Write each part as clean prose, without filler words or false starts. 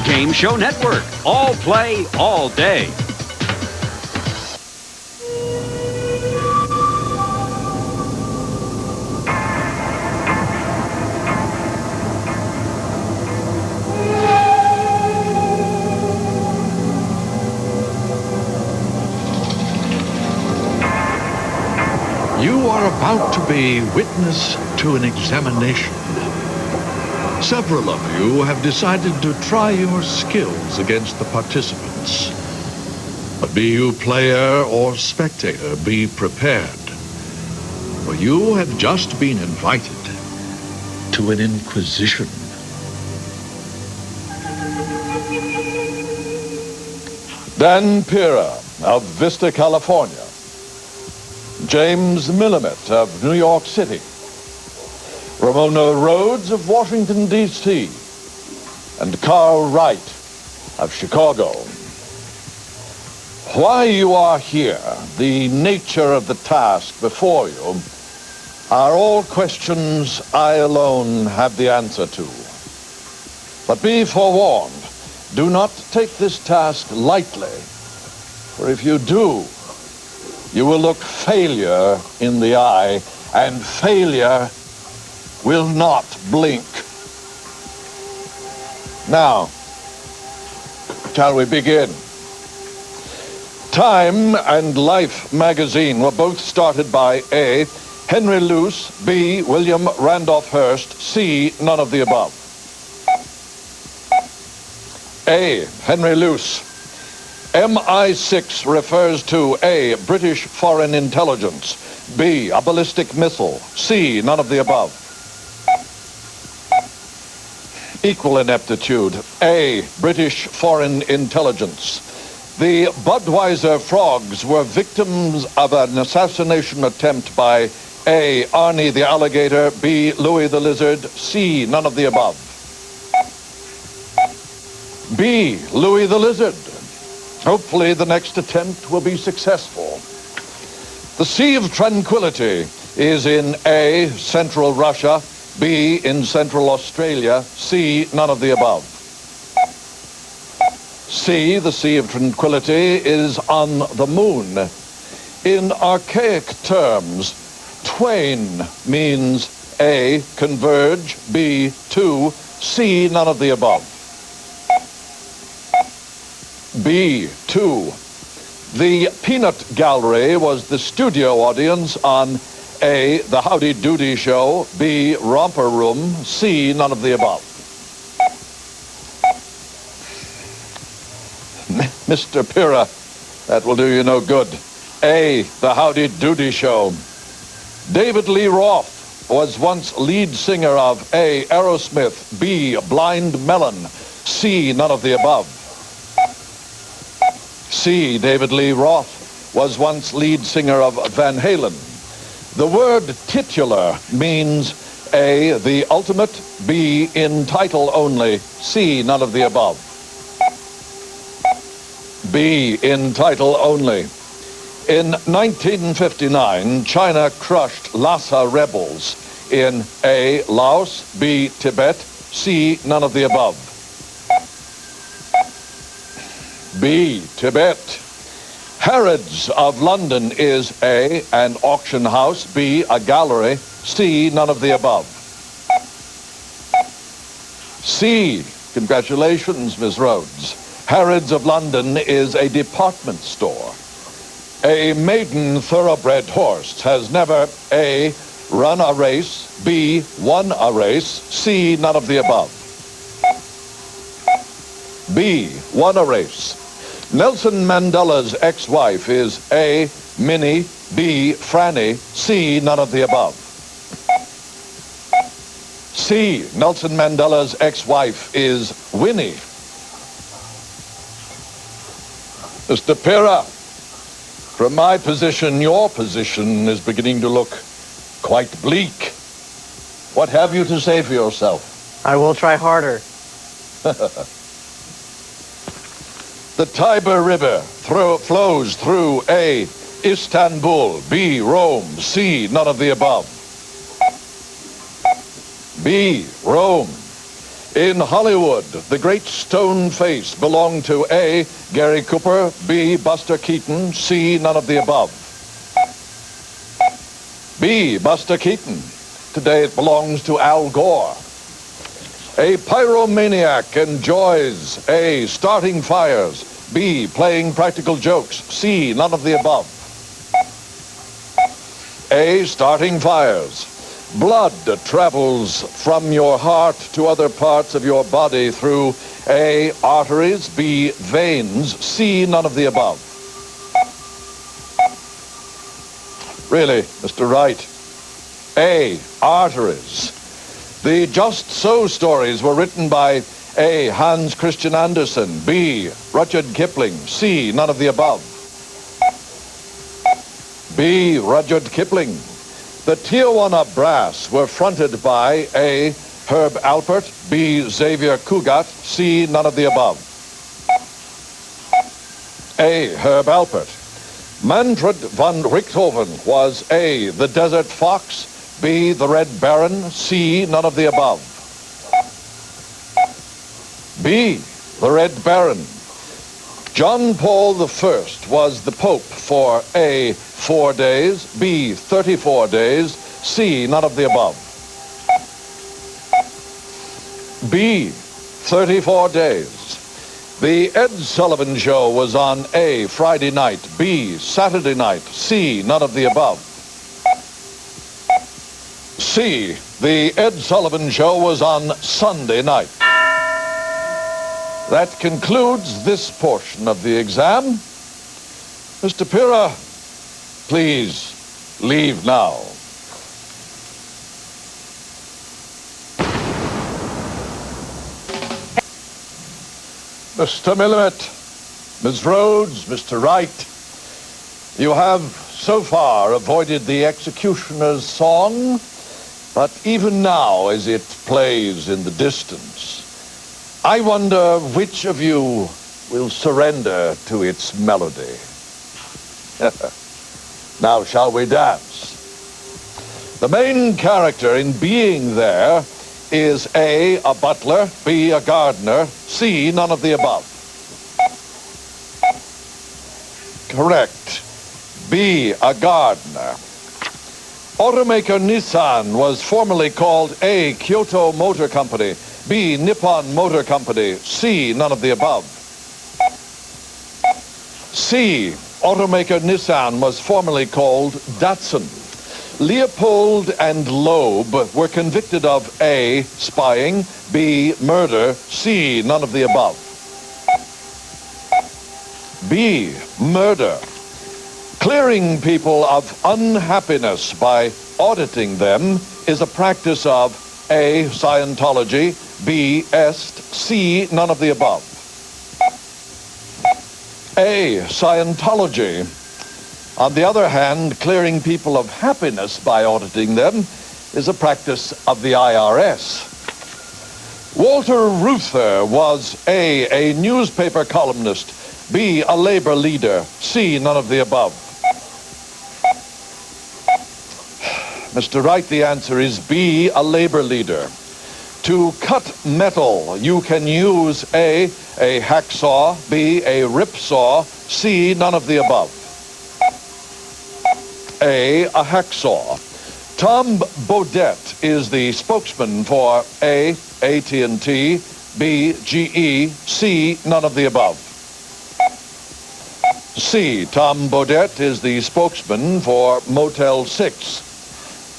Game Show Network. All play, all day. You are about to be witness to an examination. Several of you have decided to try your skills against the participants. But be you player or spectator, be prepared. For you have just been invited to an Inquisition. Dan Pira of Vista, California. James Millimet of New York City. Ramona Rhodes of Washington, D.C. and Carl Wright of Chicago. Why you are here, the nature of the task before you, are all questions I alone have the answer to. But be forewarned, do not take this task lightly, for if you do, you will look failure in the eye, and failure will not blink. Now, shall we begin? Time and Life magazine were both started by A, Henry Luce, B, William Randolph Hearst, C, none of the above. A, Henry Luce. MI6 refers to A, British foreign intelligence, B, a ballistic missile, C, none of the above. Equal ineptitude. A, British foreign intelligence. The Budweiser frogs were victims of an assassination attempt by A, Arnie the alligator, B, Louis the lizard, C, none of the above. B, Louis the lizard. Hopefully the next attempt will be successful. The Sea of Tranquility is in A, Central Russia, B, in Central Australia, C, none of the above. C, the Sea of Tranquility, is on the moon. In archaic terms, twain means A, converge, B, two, C, none of the above. B, two. The Peanut Gallery was the studio audience on A, The Howdy Doody Show, B, Romper Room, C, none of the above. Mr. Pira, that will do you no good. A, The Howdy Doody Show. David Lee Roth was once lead singer of A, Aerosmith, B, Blind Melon, C, none of the above. C, David Lee Roth was once lead singer of Van Halen. The word titular means A, the ultimate, B, in title only, C, none of the above. B, in title only. In 1959, China crushed Lhasa rebels in A, Laos, B, Tibet, C, none of the above. B, Tibet. Harrods of London is A, an auction house, B, a gallery, C, none of the above. C, congratulations, Ms. Rhodes. Harrods of London is a department store. A maiden thoroughbred horse has never A, run a race, B, won a race, C, none of the above. B, won a race. Nelson Mandela's ex-wife is A, Minnie, B, Franny, C, none of the above. C, Nelson Mandela's ex-wife is Winnie. Mr. Pira, from my position, your position is beginning to look quite bleak. What have you to say for yourself? I will try harder. The Tiber River flows through A, Istanbul, B, Rome, C, none of the above. B, Rome. In Hollywood, the great stone face belonged to A, Gary Cooper, B, Buster Keaton, C, none of the above. B, Buster Keaton. Today it belongs to Al Gore. A pyromaniac enjoys A, starting fires, B, playing practical jokes, C, none of the above. A, starting fires. Blood travels from your heart to other parts of your body through A, arteries, B, veins, C, none of the above. Really, Mr. Wright, A, arteries. The Just So stories were written by A, Hans Christian Andersen, B, Rudyard Kipling, C, none of the above. B, Rudyard Kipling. The Tijuana Brass were fronted by A, Herb Alpert, B, Xavier Cugat, C, none of the above. A, Herb Alpert. Manfred von Richthofen was A, the Desert Fox, B, the Red Baron, C, none of the above. B, the Red Baron. John Paul I was the Pope for A, 4 days, B, 34 days, C, none of the above. B, 34 days. The Ed Sullivan Show was on A, Friday night, B, Saturday night, C, none of the above. C, the Ed Sullivan Show was on Sunday night. That concludes this portion of the exam. Mr. Pira, please leave now. Mr. Millimett, Ms. Rhodes, Mr. Wright, you have so far avoided the executioner's song, but even now as it plays in the distance, I wonder which of you will surrender to its melody. Now shall we dance? The main character in being there is A, a butler, B, a gardener, C, none of the above. Correct. B, a gardener. Automaker Nissan was formerly called A, Kyoto Motor Company, B, Nippon Motor Company, C, none of the above. C, automaker Nissan was formerly called Datsun. Leopold and Loeb were convicted of A, spying, B, murder, C, none of the above. B, murder. Clearing people of unhappiness by auditing them is a practice of A, Scientology, B, est, C, none of the above. A, Scientology. On the other hand, clearing people of happiness by auditing them is a practice of the IRS. Walter Reuther was A, newspaper columnist, B, a labor leader, C, none of the above. Mr. Wright, the answer is B, a labor leader. To cut metal, you can use A, hacksaw, B, a rip saw, C, none of the above. A hacksaw. Tom Bodett is the spokesman for A, AT&T, B, GE, C, none of the above. C, Tom Bodett is the spokesman for Motel 6.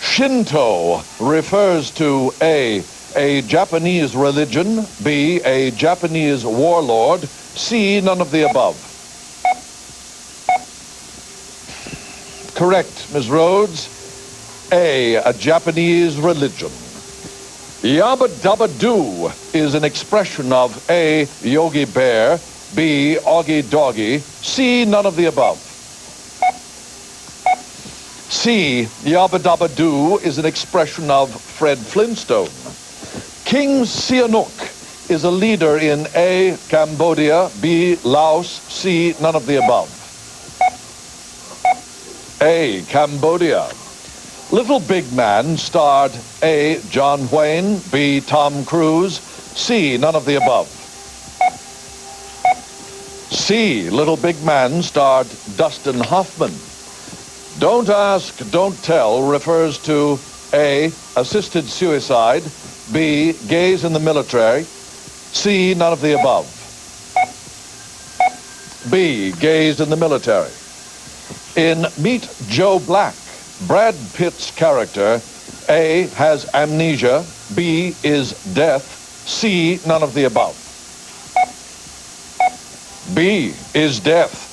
Shinto refers to A, Japanese religion, B, a Japanese warlord, C, none of the above. Correct, Ms. Rhodes. A Japanese religion. Yabba Dabba Doo is an expression of A, Yogi Bear, B, Augie Doggy, C, none of the above. C, Yabba Dabba Doo is an expression of Fred Flintstone. King Sihanouk is a leader in A, Cambodia, B, Laos, C, none of the above. A, Cambodia. Little Big Man starred A, John Wayne, B, Tom Cruise, C, none of the above. C, Little Big Man starred Dustin Hoffman. Don't ask, don't tell refers to A, assisted suicide, B, gays in the military, C, none of the above. B, gays in the military. In Meet Joe Black, Brad Pitt's character, A, has amnesia, B, is deaf, C, none of the above. B, is deaf.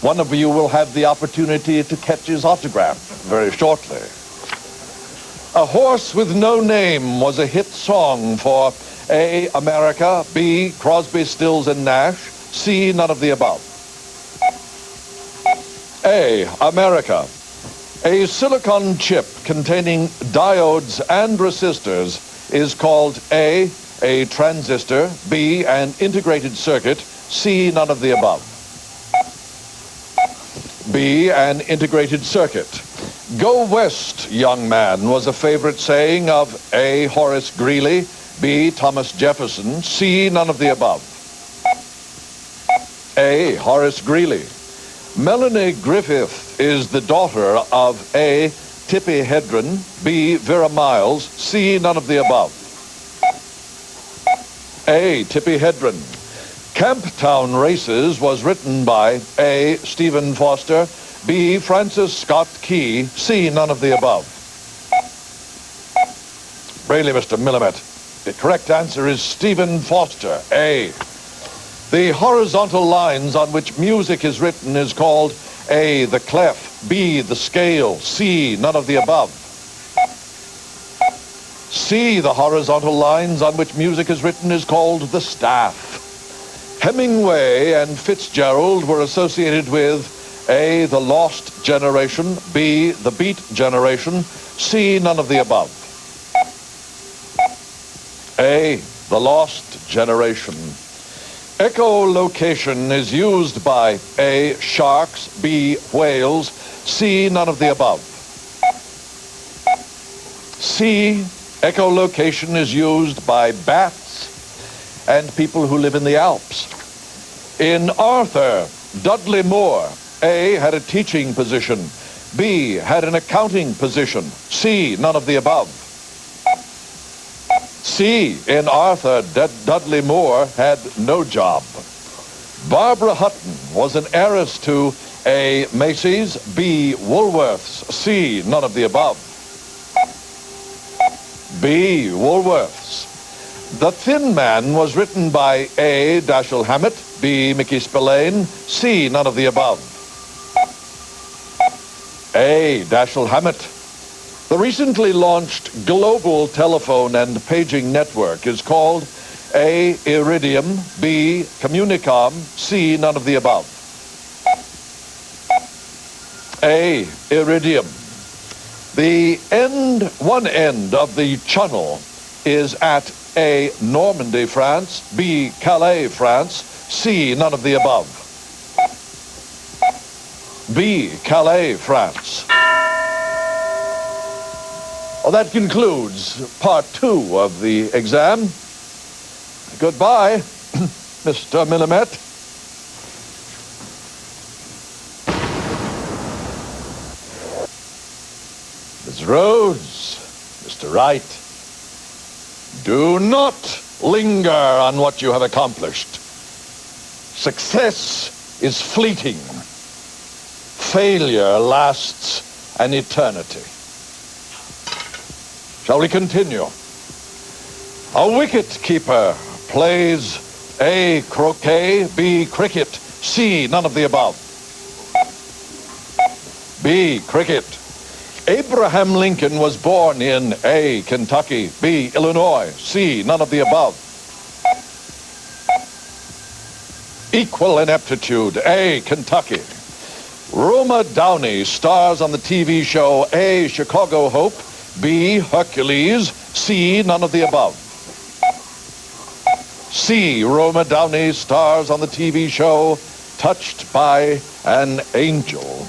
One of you will have the opportunity to catch his autograph very shortly. A Horse with No Name was a hit song for A, America, B, Crosby, Stills and Nash, C, none of the above. A, America. A silicon chip containing diodes and resistors is called A, transistor, B, an integrated circuit, C, none of the above. B, an integrated circuit. Go west, young man, was a favorite saying of A, Horace Greeley, B, Thomas Jefferson, C, none of the above. A, Horace Greeley. Melanie Griffith is the daughter of A, Tippi Hedren, B, Vera Miles, C, none of the above. A, Tippi Hedren. Camptown Races was written by A, Stephen Foster, B, Francis Scott Key, C, none of the above. Really, Mr. Millimet, the correct answer is Stephen Foster, A. The horizontal lines on which music is written is called A, the clef, B, the scale, C, none of the above. C, the horizontal lines on which music is written is called the staff. Hemingway and Fitzgerald were associated with A, the lost generation, B, the beat generation, C, none of the above. A, the lost generation. Echolocation is used by A, sharks, B, whales, C, none of the above. C, echolocation is used by bats and people who live in the Alps. In Arthur, Dudley Moore, A, had a teaching position, B, had an accounting position, C, none of the above. C, in Arthur, Dudley Moore had no job. Barbara Hutton was an heiress to A, Macy's, B, Woolworths, C, none of the above. B, Woolworths. The Thin Man was written by A, Dashiell Hammett, B, Mickey Spillane, C, none of the above. A, Dashiell Hammett. The recently launched global telephone and paging network is called A, Iridium, B, Communicom, C, none of the above. A, Iridium. The one end of the channel is at A, Normandy, France, B, Calais, France, C, none of the above. B, Calais, France. Well, that concludes part 2 of the exam. Goodbye, Mr. Millimet. Ms. Rhodes, Mr. Wright, do not linger on what you have accomplished. Success is fleeting. Failure lasts an eternity. Shall we continue? A wicket keeper plays A, croquet, B, cricket, C, none of the above. B, cricket. Abraham Lincoln was born in A, Kentucky, B, Illinois, C, none of the above. Equal ineptitude, A, Kentucky. Roma Downey stars on the TV show A, Chicago Hope, B, Hercules, C, none of the above. C, Roma Downey stars on the TV show Touched by an Angel.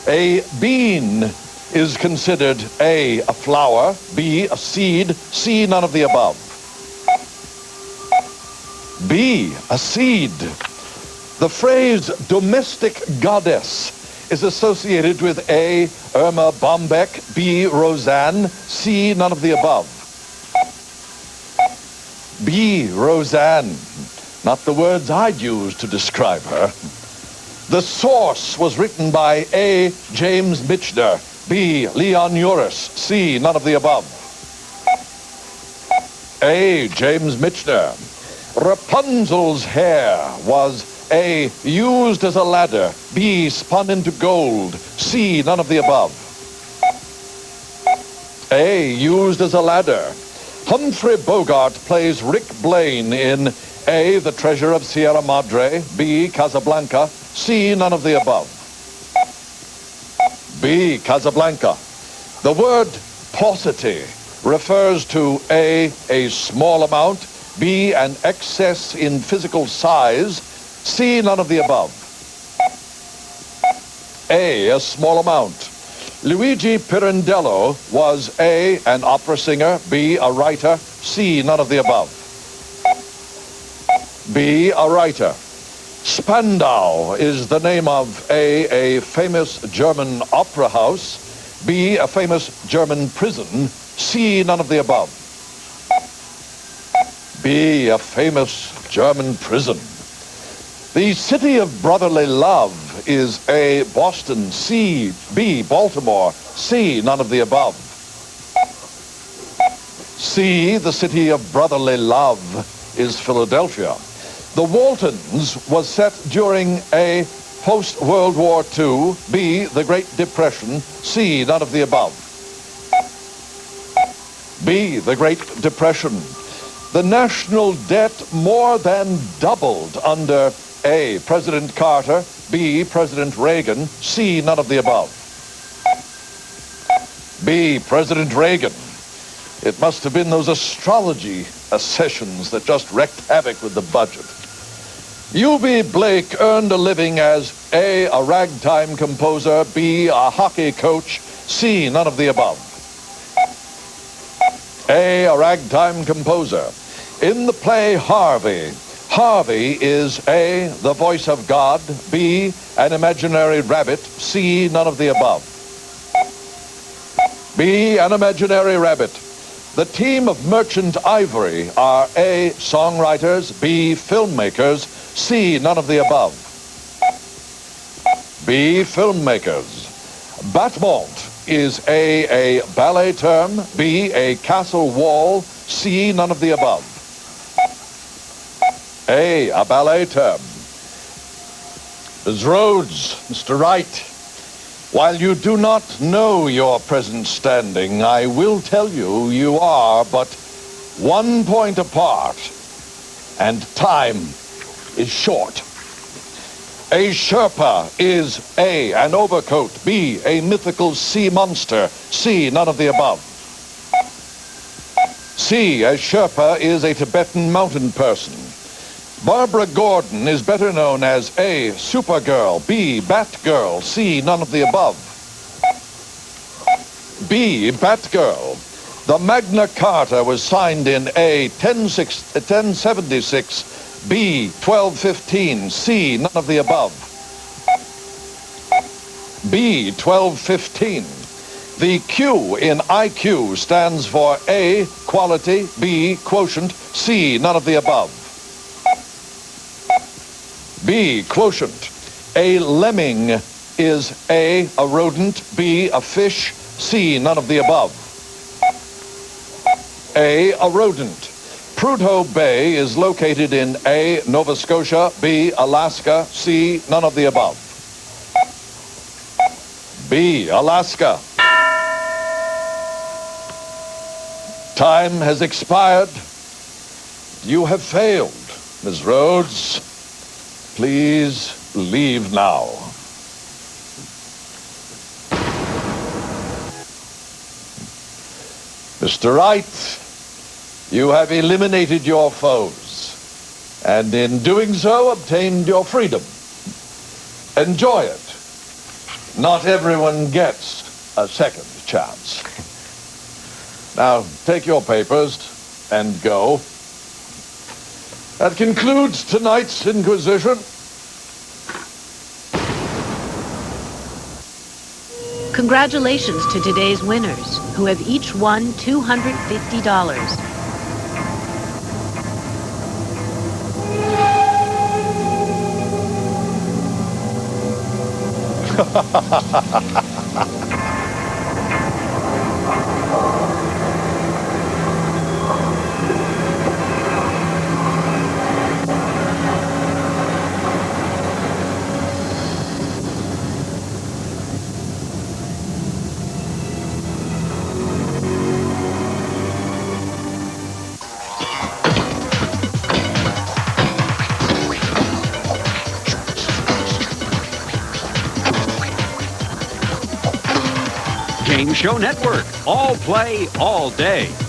A bean is considered A, flower, B, a seed, C, none of the above. B, a seed. The phrase domestic goddess is associated with A, Irma Bombeck, B, Roseanne, C, none of the above. B, Roseanne. Not the words I'd use to describe her. The source was written by A, James Michener, B, Leon Uris, C, none of the above. A, James Michener. Rapunzel's hair was A, used as a ladder, B, spun into gold, C, none of the above. A, used as a ladder. Humphrey Bogart plays Rick Blaine in A, The Treasure of Sierra Madre, B, Casablanca, C, none of the above. B, Casablanca. The word paucity refers to A small amount, B, an excess in physical size, C, none of the above. A small amount. Luigi Pirandello was A, an opera singer, B, a writer, C, none of the above. B, a writer. Spandau is the name of A famous German opera house, B, a famous German prison, C, none of the above. B, a famous German prison. The city of brotherly love is A, Boston, C, B, Baltimore, C, none of the above. C, the city of brotherly love is Philadelphia. The Waltons was set during A, post-World War II, B, the Great Depression, C, none of the above. B, the Great Depression. The national debt more than doubled under A, President Carter, B, President Reagan, C, none of the above. B, President Reagan. It must have been those astrology sessions that just wreaked havoc with the budget. U.B. Blake earned a living as A, ragtime composer, B, a hockey coach, C, none of the above. A ragtime composer. In the play Harvey, Harvey is A, the voice of God, B, an imaginary rabbit, C, none of the above. B, an imaginary rabbit. The team of Merchant Ivory are A, songwriters, B, filmmakers, C, none of the above. B, filmmakers. Battement is A ballet term, B, a castle wall, C, none of the above. A ballet term. Ms. Rhodes, Mr. Wright, while you do not know your present standing, I will tell you you are but 1 point apart, and time is short. A Sherpa is A, an overcoat, B, a mythical sea monster, C, none of the above. C, a Sherpa is a Tibetan mountain person. Barbara Gordon is better known as A, Supergirl, B, Batgirl, C, none of the above. B, Batgirl. The Magna Carta was signed in A, 1076, B, 1215, C, none of the above. B, 1215. The Q in IQ stands for A, quality, B, quotient, C, none of the above. B, quotient. A lemming is A, rodent, B, a fish, C, none of the above. A rodent. Prudhoe Bay is located in A, Nova Scotia, B, Alaska, C, none of the above. B, Alaska. Time has expired. You have failed, Ms. Rhodes. Please leave now. Mr. Wright, you have eliminated your foes, and in doing so, obtained your freedom. Enjoy it. Not everyone gets a second chance. Now, take your papers and go. That concludes tonight's Inquisition. Congratulations to today's winners, who have each won $250. Game Show Network. All play, all day.